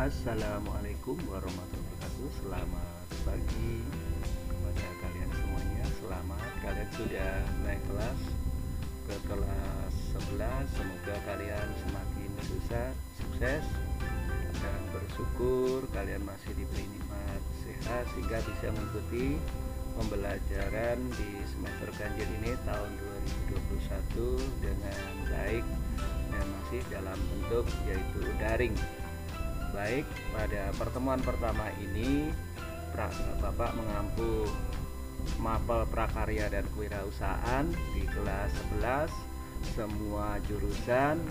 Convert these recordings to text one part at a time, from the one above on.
Assalamualaikum warahmatullahi wabarakatuh. Selamat pagi kepada kalian semuanya. Selamat kalian sudah naik kelas ke kelas 11. Semoga kalian semakin sukses dan bersyukur kalian masih diberi nikmat sehat sehingga bisa mengikuti pembelajaran di semester ganjil ini tahun 2021 dengan baik dan masih dalam bentuk yaitu daring. Baik, pada pertemuan pertama ini Bapak mengampu mapel prakarya dan kewirausahaan di kelas 11 semua jurusan.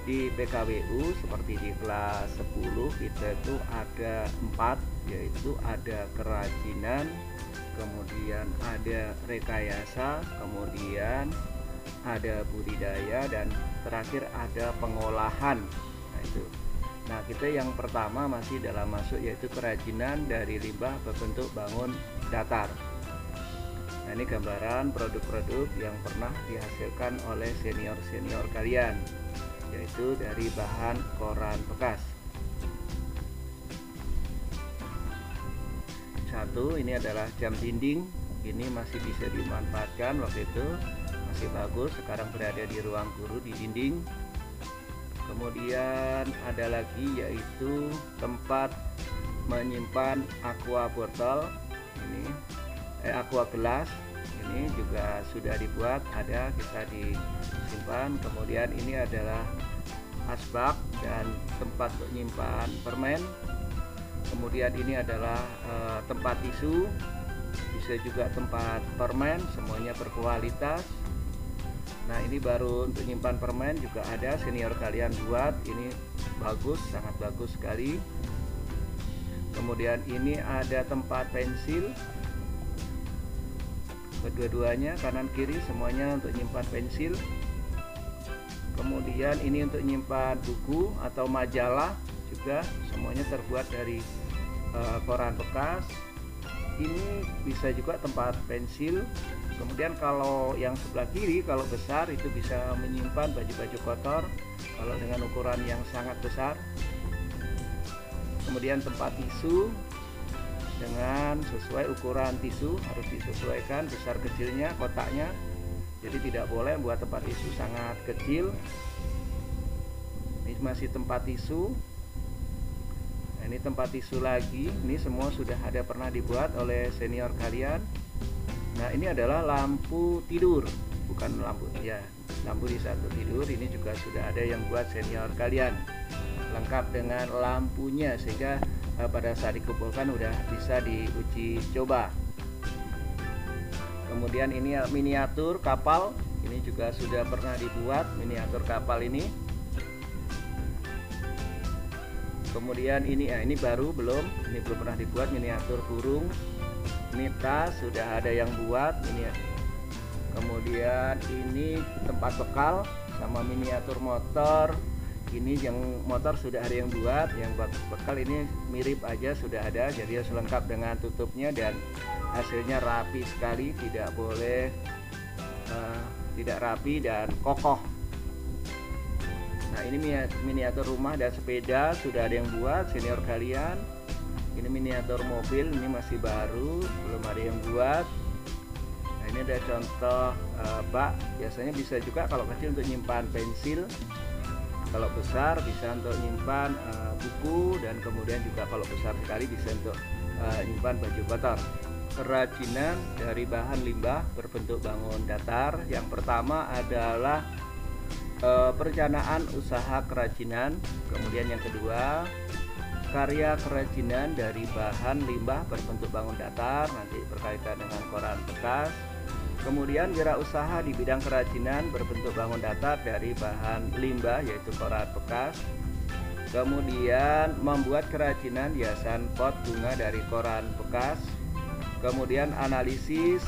Di PKWU seperti di kelas 10 kita itu ada 4, yaitu ada kerajinan, kemudian ada rekayasa, kemudian ada budidaya, dan terakhir ada pengolahan. Nah, kita yang pertama masih dalam masuk yaitu kerajinan dari limbah berbentuk bangun datar. Nah, ini gambaran produk-produk yang pernah dihasilkan oleh senior-senior kalian, yaitu dari bahan koran bekas. Satu, ini adalah jam dinding. Ini masih bisa dimanfaatkan, waktu itu masih bagus, sekarang berada di ruang guru di dinding. Kemudian ada lagi yaitu tempat menyimpan aqua botol, ini aqua gelas, ini juga sudah dibuat, ada, kita disimpan. Kemudian ini adalah asbak dan tempat untuk menyimpan permen. Kemudian ini adalah tempat tisu, bisa juga tempat permen, semuanya berkualitas. Nah, ini baru untuk menyimpan permen juga ada, senior kalian buat, ini bagus, sangat bagus sekali. Kemudian ini ada tempat pensil, kedua-duanya kanan kiri semuanya untuk menyimpan pensil. Kemudian ini untuk menyimpan buku atau majalah, juga semuanya terbuat dari koran bekas. Ini bisa juga tempat pensil. Kemudian kalau yang sebelah kiri, kalau besar itu bisa menyimpan baju-baju kotor kalau dengan ukuran yang sangat besar. Kemudian tempat tisu dengan sesuai ukuran tisu, harus disesuaikan besar kecilnya kotaknya. Jadi tidak boleh buat tempat tisu sangat kecil. Ini masih tempat tisu. Nah, ini tempat tisu lagi. Ini semua sudah ada pernah dibuat oleh senior kalian. Nah, ini adalah lampu tidur, bukan lampu di satu tidur. Ini juga sudah ada yang buat senior kalian, lengkap dengan lampunya, sehingga pada saat dikumpulkan udah bisa diuji coba. Kemudian ini miniatur kapal, ini juga sudah pernah dibuat miniatur kapal ini. Kemudian ini baru, ini belum pernah dibuat miniatur burung. Ini tas sudah ada yang buat ini ya. Kemudian ini tempat bekal sama miniatur motor. Ini yang motor sudah ada yang buat, yang buat bekal ini mirip aja sudah ada, jadi harus lengkap dengan tutupnya dan hasilnya rapi sekali, tidak boleh tidak rapi dan kokoh. Nah, ini miniatur rumah dan sepeda sudah ada yang buat senior kalian. Ini miniatur mobil, ini masih baru, belum ada yang buat. Nah, ini ada contoh bak, biasanya bisa juga kalau kecil untuk nyimpan pensil, kalau besar bisa untuk nyimpan buku, dan kemudian juga kalau besar sekali bisa untuk nyimpan baju kotor. Kerajinan dari bahan limbah berbentuk bangun datar. Yang pertama adalah perencanaan usaha kerajinan. Kemudian yang kedua, karya kerajinan dari bahan limbah berbentuk bangun datar, nanti berkaitan dengan koran bekas. Kemudian wirausaha di bidang kerajinan berbentuk bangun datar dari bahan limbah yaitu koran bekas. Kemudian membuat kerajinan hiasan pot bunga dari koran bekas. Kemudian analisis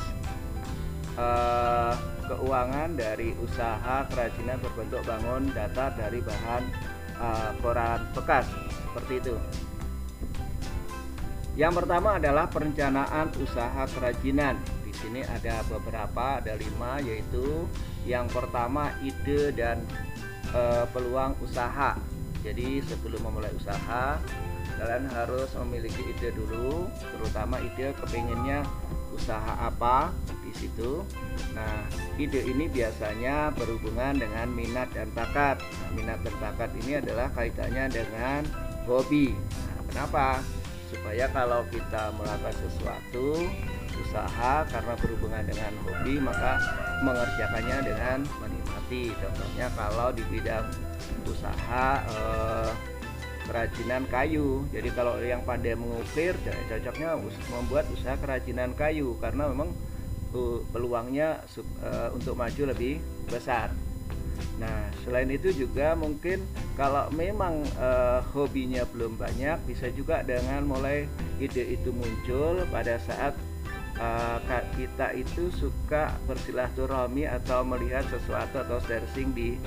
keuangan dari usaha kerajinan berbentuk bangun datar dari bahan koran bekas, seperti itu. Yang pertama adalah perencanaan usaha kerajinan. Di sini ada beberapa, ada 5, yaitu yang pertama ide dan peluang usaha. Jadi sebelum memulai usaha, kalian harus memiliki ide dulu, terutama ide kepinginnya usaha apa di situ. Nah, ide ini biasanya berhubungan dengan minat dan bakat. Nah, minat dan bakat ini adalah kaitannya dengan hobi. Nah, kenapa? Supaya kalau kita melakukan sesuatu usaha karena berhubungan dengan hobi, maka mengerjakannya dengan menikmati. Contohnya kalau di bidang usaha kerajinan kayu, jadi kalau yang pandai mengukir cocoknya membuat usaha kerajinan kayu karena memang peluangnya untuk maju lebih besar. Nah, selain itu juga mungkin kalau memang hobinya belum banyak, bisa juga dengan mulai ide itu muncul pada saat kita itu suka bersilaturahmi atau melihat sesuatu atau searching di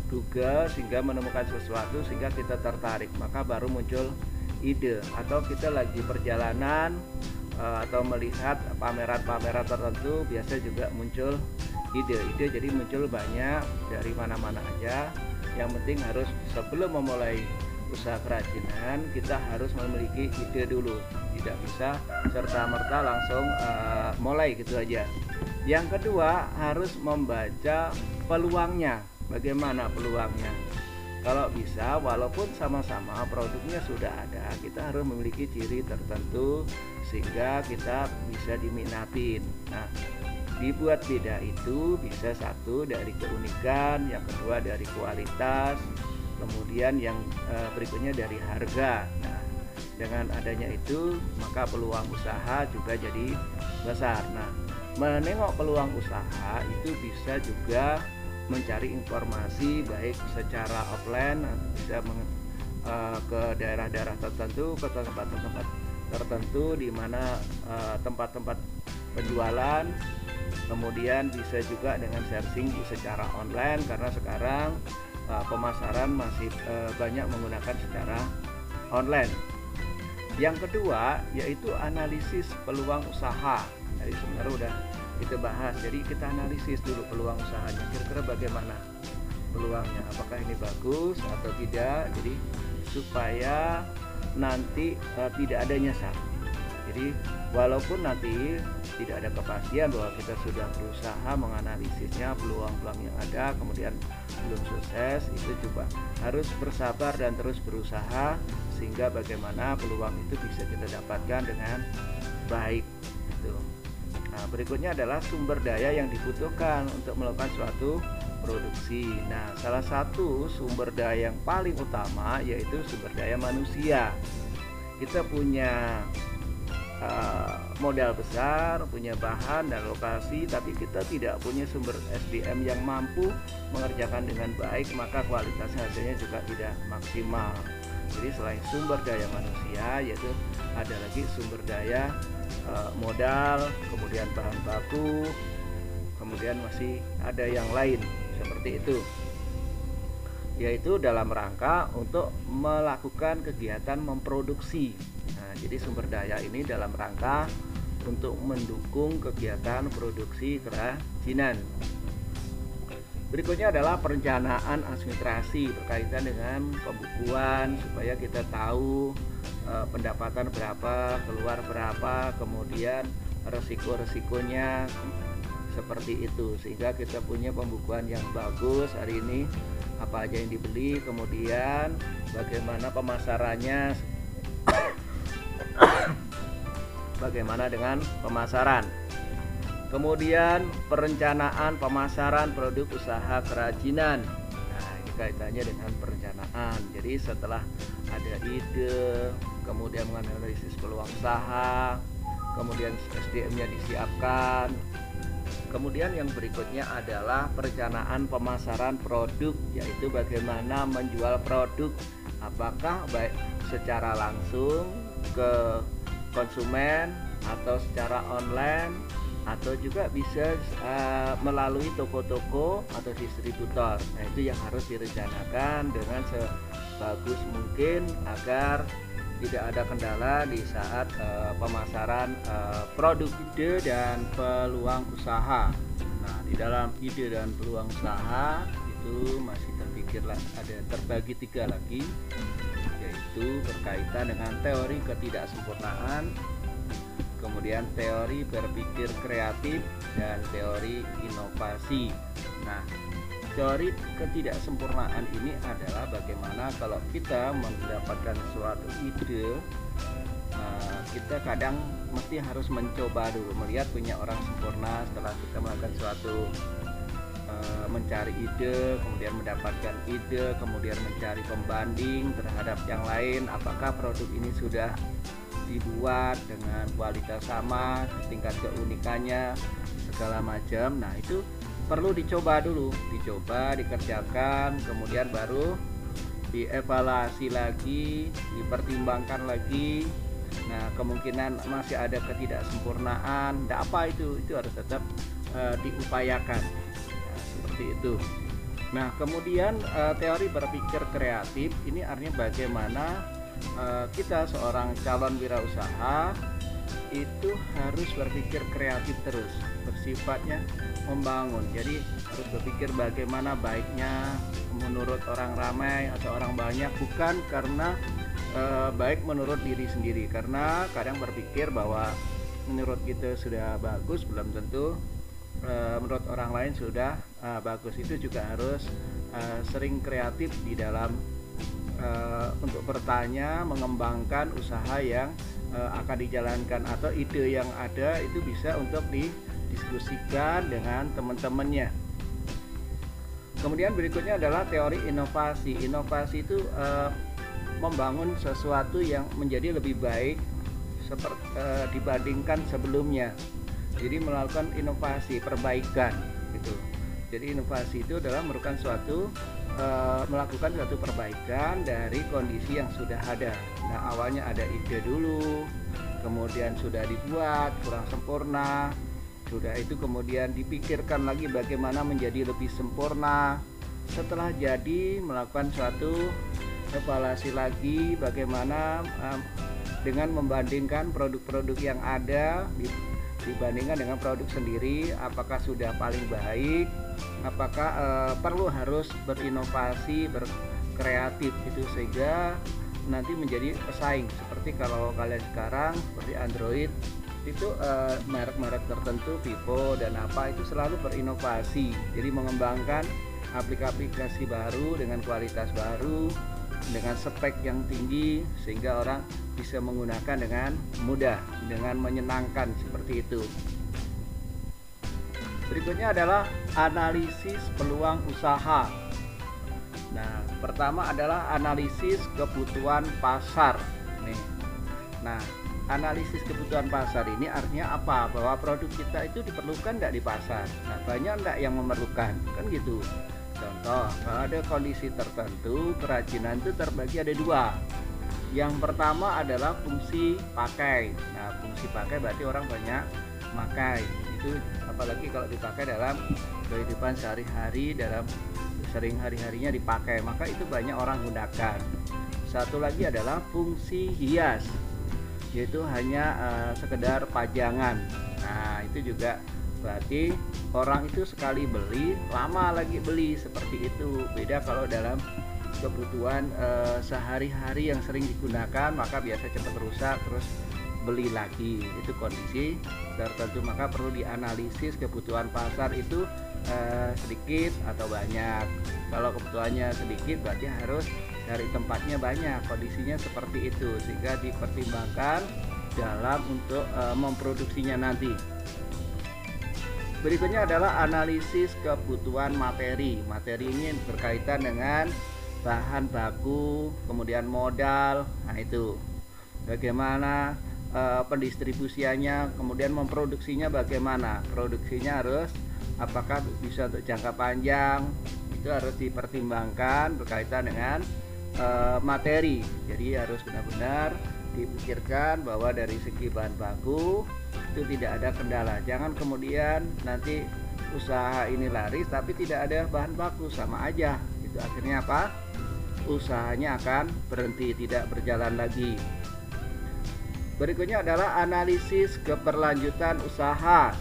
Google sehingga menemukan sesuatu sehingga kita tertarik, maka baru muncul ide. Atau kita lagi perjalanan atau melihat pameran-pameran tertentu, biasa juga muncul ide-ide. Jadi muncul banyak dari mana-mana aja. Yang penting harus sebelum memulai usaha kerajinan kita harus memiliki ide dulu, tidak bisa serta-merta langsung mulai gitu aja. Yang kedua, harus membaca peluangnya. Bagaimana peluangnya? Kalau bisa, walaupun sama-sama produknya sudah ada, kita harus memiliki ciri tertentu sehingga kita bisa diminatin. Nah, dibuat beda itu bisa satu dari keunikan, yang kedua dari kualitas, kemudian yang berikutnya dari harga. Nah, dengan adanya itu maka peluang usaha juga jadi besar. Nah, menengok peluang usaha itu bisa juga mencari informasi baik secara offline, bisa ke daerah-daerah tertentu, ke tempat-tempat tertentu di mana tempat-tempat penjualan. Kemudian bisa juga dengan searching secara online karena sekarang pemasaran masih banyak menggunakan secara online. Yang kedua yaitu analisis peluang usaha. Jadi sebenarnya udah kita bahas, jadi kita analisis dulu peluang usahanya, kira-kira bagaimana peluangnya, apakah ini bagus atau tidak, jadi supaya nanti tidak ada nyasar. Jadi walaupun nanti tidak ada kepastian bahwa kita sudah berusaha menganalisisnya peluang-peluang yang ada, kemudian belum sukses, itu coba harus bersabar dan terus berusaha sehingga bagaimana peluang itu bisa kita dapatkan dengan baik gitu. Nah, berikutnya adalah sumber daya yang dibutuhkan untuk melakukan suatu produksi. Nah, salah satu sumber daya yang paling utama yaitu sumber daya manusia. Kita punya modal besar, punya bahan dan lokasi, tapi kita tidak punya sumber SDM yang mampu mengerjakan dengan baik, maka kualitas hasilnya juga tidak maksimal. Jadi selain sumber daya manusia, yaitu ada lagi sumber daya modal, kemudian bahan baku, kemudian masih ada yang lain seperti itu, yaitu dalam rangka untuk melakukan kegiatan memproduksi. Nah, jadi sumber daya ini dalam rangka untuk mendukung kegiatan produksi kerajinan. Berikutnya adalah perencanaan administrasi berkaitan dengan pembukuan supaya kita tahu pendapatan berapa, keluar berapa, kemudian resiko-resikonya seperti itu, sehingga kita punya pembukuan yang bagus. Hari ini apa aja yang dibeli, kemudian bagaimana pemasarannya, bagaimana dengan pemasaran. Kemudian perencanaan pemasaran produk usaha kerajinan. Nah, ini kaitannya dengan perencanaan. Jadi setelah ada ide, kemudian menganalisis peluang usaha, kemudian SDM-nya disiapkan. Kemudian yang berikutnya adalah perencanaan pemasaran produk, yaitu bagaimana menjual produk, apakah baik secara langsung ke konsumen atau secara online, atau juga bisa melalui toko-toko atau distributor. Nah, itu yang harus direncanakan dengan sebagus mungkin agar tidak ada kendala di saat pemasaran produk ide dan peluang usaha. Nah, di dalam ide dan peluang usaha itu masih terbagi 3 lagi, yaitu berkaitan dengan teori ketidaksempurnaan, kemudian teori berpikir kreatif, dan teori inovasi. Nah, teori ketidaksempurnaan ini adalah bagaimana kalau kita mendapatkan suatu ide, kita kadang mesti harus mencoba dulu, melihat punya orang sempurna. Setelah kita melakukan suatu mencari ide, kemudian mendapatkan ide, kemudian mencari pembanding terhadap yang lain, apakah produk ini sudah dibuat dengan kualitas sama, tingkat keunikannya segala macam. Nah, itu perlu dicoba dulu, dikerjakan, kemudian baru dievaluasi lagi, dipertimbangkan lagi. Nah, kemungkinan masih ada ketidaksempurnaan, tidak apa, itu harus tetap diupayakan. Nah, seperti itu. Nah, kemudian teori berpikir kreatif ini artinya bagaimana kita seorang calon wirausaha itu harus berpikir kreatif terus, bersifatnya membangun. Jadi harus berpikir bagaimana baiknya menurut orang ramai atau orang banyak, bukan karena baik menurut diri sendiri, karena kadang berpikir bahwa menurut kita sudah bagus, belum tentu menurut orang lain sudah bagus. Itu juga harus sering kreatif di dalam untuk bertanya, mengembangkan usaha yang akan dijalankan atau ide yang ada itu bisa untuk didiskusikan dengan teman-temannya. Kemudian berikutnya adalah teori inovasi. Inovasi itu membangun sesuatu yang menjadi lebih baik dibandingkan sebelumnya. Jadi melakukan inovasi, perbaikan gitu. Jadi inovasi itu adalah melakukan suatu perbaikan dari kondisi yang sudah ada. Nah, awalnya ada ide dulu, kemudian sudah dibuat kurang sempurna, sudah itu kemudian dipikirkan lagi bagaimana menjadi lebih sempurna. Setelah jadi, melakukan suatu evaluasi lagi bagaimana dengan membandingkan produk-produk yang ada dibandingkan dengan produk sendiri, apakah sudah paling baik, apakah perlu harus berinovasi, berkreatif itu sehingga nanti menjadi pesaing. Seperti kalau kalian sekarang seperti Android itu merek-merek tertentu, Vivo dan apa, itu selalu berinovasi, jadi mengembangkan aplikasi baru dengan kualitas baru, dengan spek yang tinggi sehingga orang bisa menggunakan dengan mudah, dengan menyenangkan, seperti itu. Berikutnya adalah analisis peluang usaha. Nah, pertama adalah analisis kebutuhan pasar. Nah, analisis kebutuhan pasar ini artinya apa? Bahwa produk kita itu diperlukan tidak di pasar. Nah, banyak tidak yang memerlukan, kan gitu. Contoh, kalau ada kondisi tertentu, kerajinan itu terbagi ada 2. Yang pertama adalah fungsi pakai. Nah, fungsi pakai berarti orang banyak memakai. Itu apalagi kalau dipakai dalam kehidupan sehari-hari, dalam sering hari-harinya dipakai, maka itu banyak orang gunakan. Satu lagi adalah fungsi hias, yaitu hanya sekedar pajangan. Nah, itu juga berarti orang itu sekali beli, lama lagi beli, seperti itu. Beda kalau dalam kebutuhan sehari-hari yang sering digunakan, maka biasa cepat rusak, terus beli lagi. Itu kondisi tertentu, maka perlu dianalisis kebutuhan pasar itu sedikit atau banyak. Kalau kebutuhannya sedikit berarti harus dari tempatnya banyak, kondisinya seperti itu, sehingga dipertimbangkan dalam untuk memproduksinya nanti. Berikutnya adalah analisis kebutuhan materi. Materi ini berkaitan dengan bahan baku, kemudian modal. Nah, itu bagaimana pendistribusiannya, kemudian memproduksinya bagaimana. Produksinya harus apakah bisa untuk jangka panjang, itu harus dipertimbangkan berkaitan dengan materi. Jadi harus benar-benar dipikirkan bahwa dari segi bahan baku itu tidak ada kendala. Jangan kemudian nanti usaha ini laris tapi tidak ada bahan baku, sama aja. Itu akhirnya apa? Usahanya akan berhenti, tidak berjalan lagi. Berikutnya adalah analisis keberlanjutan usaha.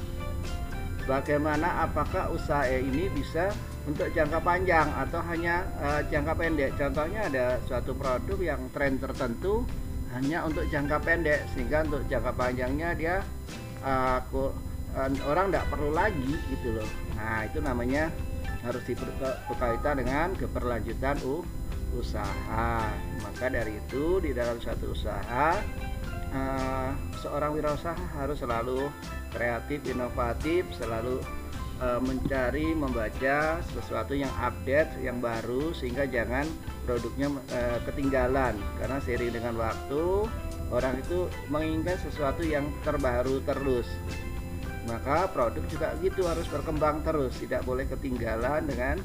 bagaimana apakah usaha ini bisa untuk jangka panjang atau hanya jangka pendek. Contohnya ada suatu produk yang tren tertentu hanya untuk jangka pendek, sehingga untuk jangka panjangnya dia orang tidak perlu lagi gitu loh. Nah, itu namanya harus berkaitan dengan keberlanjutan usaha. Maka dari itu di dalam suatu usaha seorang wirausaha harus selalu kreatif, inovatif, selalu mencari, membaca sesuatu yang update, yang baru, sehingga jangan produknya ketinggalan. Karena seiring dengan waktu orang itu menginginkan sesuatu yang terbaru terus. Maka produk juga gitu, harus berkembang terus, tidak boleh ketinggalan dengan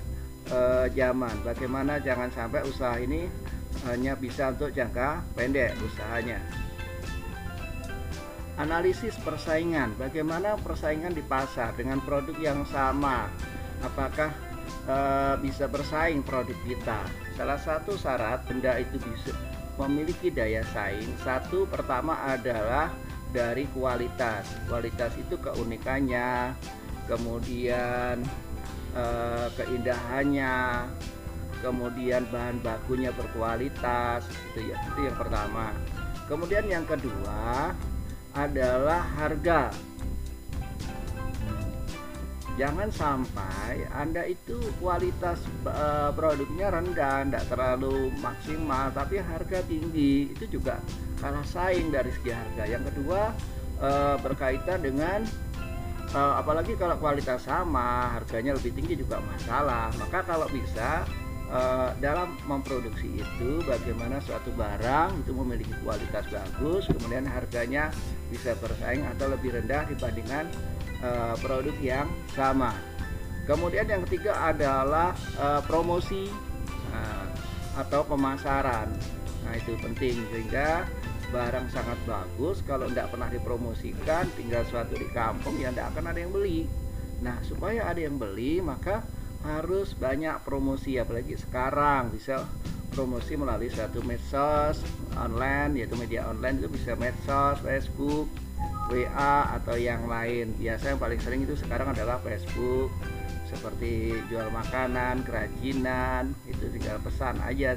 zaman. Bagaimana jangan sampai usaha ini hanya bisa untuk jangka pendek usahanya. Analisis persaingan, bagaimana persaingan di pasar dengan produk yang sama, apakah bisa bersaing produk kita. Salah satu syarat benda itu bisa memiliki daya saing, satu pertama adalah dari kualitas. Kualitas itu keunikannya, kemudian keindahannya, kemudian bahan bakunya berkualitas, itu yang pertama. Kemudian yang kedua adalah harga. Jangan sampai Anda itu kualitas produknya rendah, tidak terlalu maksimal, tapi harga tinggi, itu juga kalah saing dari segi harga. Yang kedua berkaitan dengan apalagi kalau kualitas sama, harganya lebih tinggi juga masalah. Maka kalau bisa dalam memproduksi itu bagaimana suatu barang itu memiliki kualitas bagus, kemudian harganya bisa bersaing atau lebih rendah dibandingkan produk yang sama. Kemudian yang ketiga adalah promosi atau pemasaran. Nah, itu penting, sehingga barang sangat bagus kalau tidak pernah dipromosikan, tinggal suatu di kampung ya tidak akan ada yang beli. Nah, supaya ada yang beli maka harus banyak promosi, apalagi sekarang bisa promosi melalui satu medsos online, yaitu media online. Itu bisa medsos, Facebook, WA atau yang lain. Biasa yang paling sering itu sekarang adalah Facebook, seperti jual makanan, kerajinan, itu tinggal pesan aja.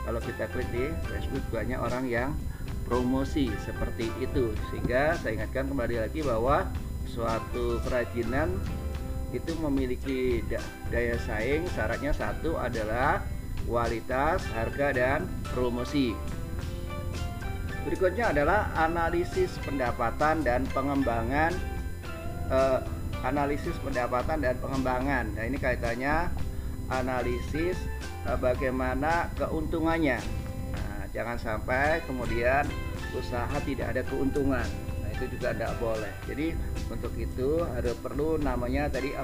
Kalau kita klik di Facebook banyak orang yang promosi seperti itu. Sehingga saya ingatkan kembali lagi bahwa suatu kerajinan itu memiliki daya saing, syaratnya satu adalah kualitas, harga, dan promosi. Berikutnya adalah analisis pendapatan dan pengembangan. Analisis pendapatan dan pengembangan. Nah, ini kaitannya analisis bagaimana keuntungannya. Nah, jangan sampai kemudian usaha tidak ada keuntungan. Itu juga tidak boleh. Jadi untuk itu ada perlu namanya tadi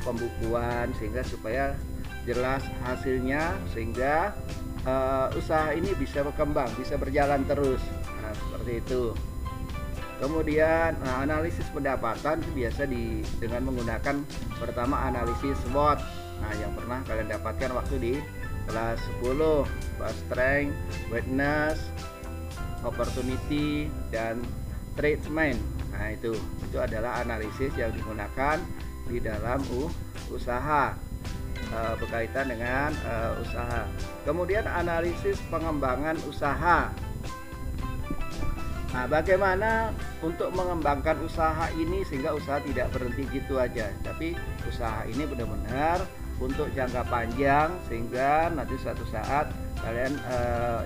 pembukuan, sehingga supaya jelas hasilnya, sehingga usaha ini bisa berkembang, bisa berjalan terus. Nah, seperti itu. Kemudian analisis pendapatan itu biasa dengan menggunakan pertama analisis SWOT. Nah, yang pernah kalian dapatkan waktu di kelas 10, strength, weakness, opportunity, dan treatment. Nah, itu adalah analisis yang digunakan di dalam usaha, berkaitan dengan usaha. Kemudian analisis pengembangan usaha. Nah, bagaimana untuk mengembangkan usaha ini sehingga usaha tidak berhenti gitu aja, tapi usaha ini benar-benar untuk jangka panjang, sehingga nanti suatu saat kalian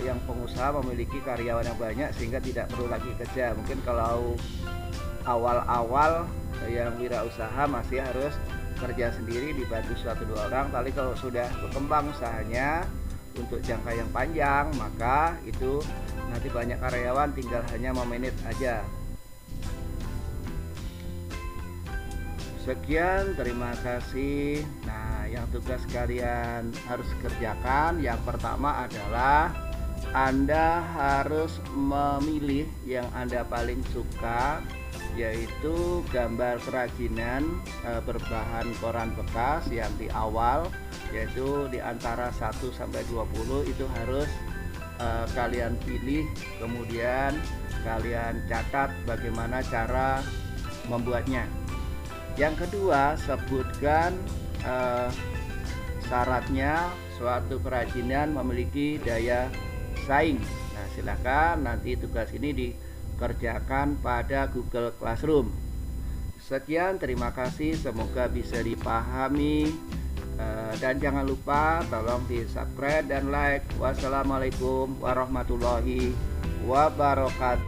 yang pengusaha memiliki karyawan yang banyak sehingga tidak perlu lagi kerja. Mungkin kalau awal-awal yang wirausaha masih harus kerja sendiri dibantu 1-2 orang, tapi kalau sudah berkembang usahanya untuk jangka yang panjang, maka itu nanti banyak karyawan, tinggal hanya memanage aja. Sekian, terima kasih. Nah, yang tugas kalian harus kerjakan, yang pertama adalah Anda harus memilih yang Anda paling suka, yaitu gambar kerajinan berbahan koran bekas yang di awal, yaitu di antara 1-20 itu harus kalian pilih, kemudian kalian catat bagaimana cara membuatnya. Yang kedua, sebutkan syaratnya suatu kerajinan memiliki daya saing. Nah, silakan nanti tugas ini dikerjakan pada Google Classroom. Sekian, terima kasih, semoga bisa dipahami, dan jangan lupa tolong di subscribe dan like. Wassalamualaikum warahmatullahi wabarakatuh.